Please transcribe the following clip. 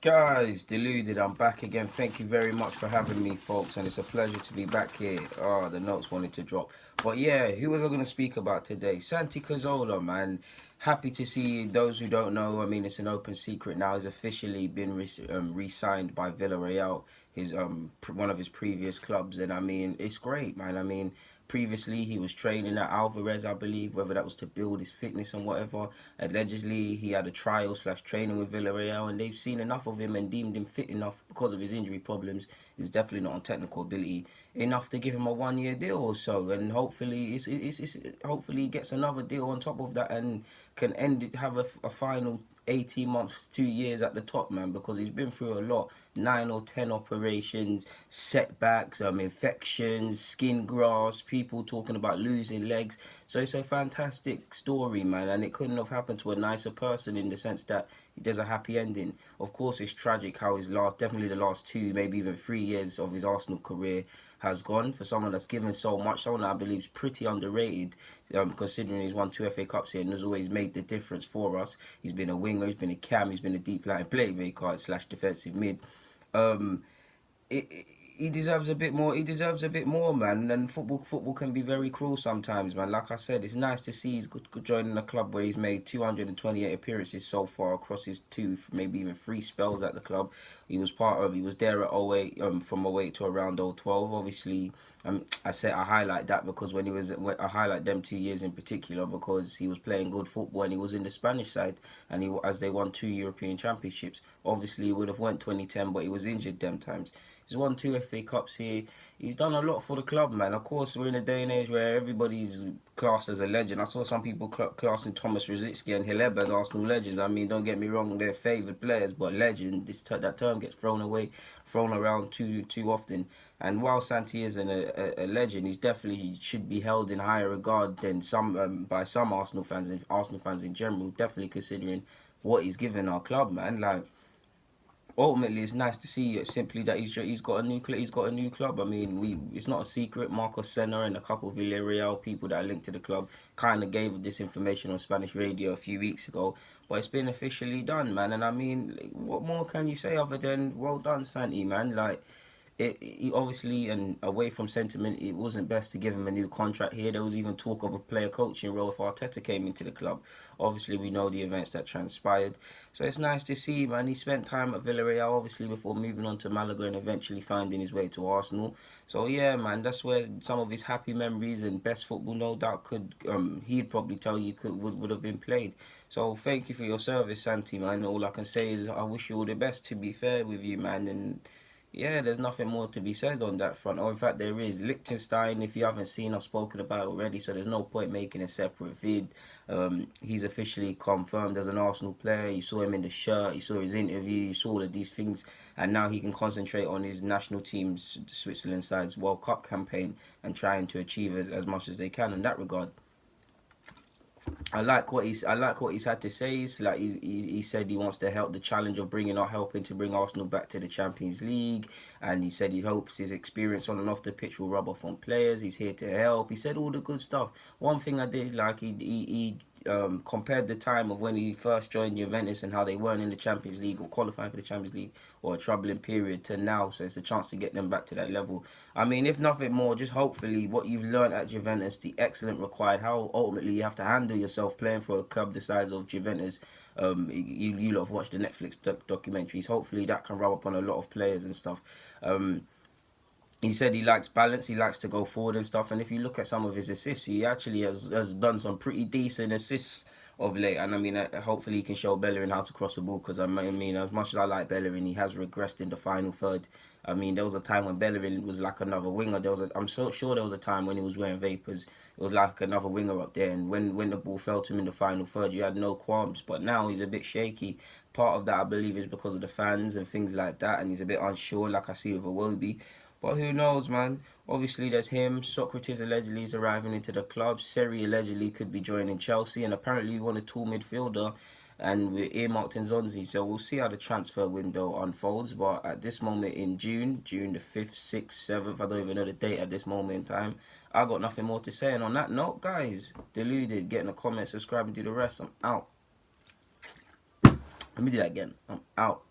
Guys, deluded, I'm back again. Thank you very much for having me, folks, and it's a pleasure to be back here. Oh, the notes wanted to drop. But yeah, who was I going to speak about today? Santi Cazorla, man. Happy to see those who don't know. I mean, it's an open secret now. He's officially been re-signed by Villereal, his one of his previous clubs, and I mean, it's great, man. I mean, previously he was training at Alvarez, I believe, whether that was to build his fitness and whatever. Allegedly, he had a trial slash training with Villarreal, and they've seen enough of him and deemed him fit enough because of his injury problems. He's definitely not on technical ability enough to give him a 1 year deal or so, and hopefully, hopefully he gets another deal on top of that and can end it, have a final 18 months, 2 years at the top, man, because he's been through a lot. 9 or 10 operations, setbacks, infections, skin grafts, people talking about losing legs. So it's a fantastic story, man, and it couldn't have happened to a nicer person in the sense that there's a happy ending. Of course, it's tragic how his definitely the last 2, maybe even 3 years of his Arsenal career has gone for someone that's given so much, someone that I believe is pretty underrated, considering he's won 2 FA Cups here and has always made the difference for us. He's been a winger, he's been a cam, he's been a deep line playmaker slash defensive mid. Um, he deserves a bit more. He deserves a bit more, man. And football can be very cruel sometimes, man. Like I said, it's nice to see he's joining a club where he's made 228 appearances so far across his 2, maybe even 3 spells at the club. He was there at 08, from 08 to around 012. Obviously, I highlight that because I highlight them 2 years in particular because he was playing good football and he was in the Spanish side and as they won 2 European Championships. Obviously, he would have went 2010, but he was injured them times. He's won 2 FA Cups here. He's done a lot for the club, man. Of course, we're in a day and age where everybody's classed as a legend. I saw some people classing Thomas Rosicky and Hileb as Arsenal legends. I mean, don't get me wrong, they're favoured players, but legend, that term gets thrown around too often. And while Santi isn't a legend, he definitely should be held in higher regard than by some Arsenal fans and Arsenal fans in general. Definitely considering what he's given our club, man. Like, ultimately, it's nice to see simply that he's got a new club. I mean, it's not a secret. Marcos Senna and a couple of Villarreal people that are linked to the club kind of gave this information on Spanish radio a few weeks ago. But it's been officially done, man. And I mean, what more can you say other than well done, Santi, man? Like, he obviously, and away from sentiment, it wasn't best to give him a new contract here. There was even talk of a player coaching role if Arteta came into the club. Obviously, we know the events that transpired. So it's nice to see, man. He spent time at Villarreal, obviously, before moving on to Malaga and eventually finding his way to Arsenal. So yeah, man, that's where some of his happy memories and best football, no doubt, he'd probably tell you would have been played. So thank you for your service, Santi, man. All I can say is I wish you all the best, to be fair with you, man. And yeah, there's nothing more to be said on that front. Or in fact, there is. Liechtenstein, if you haven't seen, I've spoken about it already, so there's no point making a separate vid. He's officially confirmed as an Arsenal player. You saw him in the shirt, you saw his interview, you saw all of these things, and now he can concentrate on his national team's, Switzerland side's World Cup campaign and trying to achieve as much as they can in that regard. I like what he's had to say. He's like he said he wants to help the challenge of helping to bring Arsenal back to the Champions League, and he said he hopes his experience on and off the pitch will rub off on players. He's here to help. He said all the good stuff. One thing I did like, he compared the time of when he first joined Juventus and how they weren't in the Champions League or qualifying for the Champions League or a troubling period to now. So it's a chance to get them back to that level. I mean, if nothing more, just hopefully what you've learned at Juventus, the excellent required, how ultimately you have to handle yourself playing for a club the size of Juventus. You lot have watched the Netflix documentaries. Hopefully that can rub up on a lot of players and stuff. He said he likes balance, he likes to go forward and stuff. And if you look at some of his assists, he actually has done some pretty decent assists of late. And I mean, hopefully he can show Bellerin how to cross the ball, because I mean, as much as I like Bellerin, he has regressed in the final third. I mean, there was a time when Bellerin was like another winger. I'm so sure there was a time when he was wearing vapors. It was like another winger up there. And when the ball fell to him in the final third, you had no qualms. But now he's a bit shaky. Part of that, I believe, is because of the fans and things like that. And he's a bit unsure, like I see with Iwobi. But who knows, man? Obviously, there's him. Socrates allegedly is arriving into the club. Seri allegedly could be joining Chelsea. And apparently, we want a tall midfielder. And we're earmarked in Zonzi. So we'll see how the transfer window unfolds. But at this moment in June the 5th, 6th, 7th, I don't even know the date at this moment in time, I got nothing more to say. And on that note, guys, deluded, get in the comments, subscribe, and do the rest. I'm out. Let me do that again. I'm out.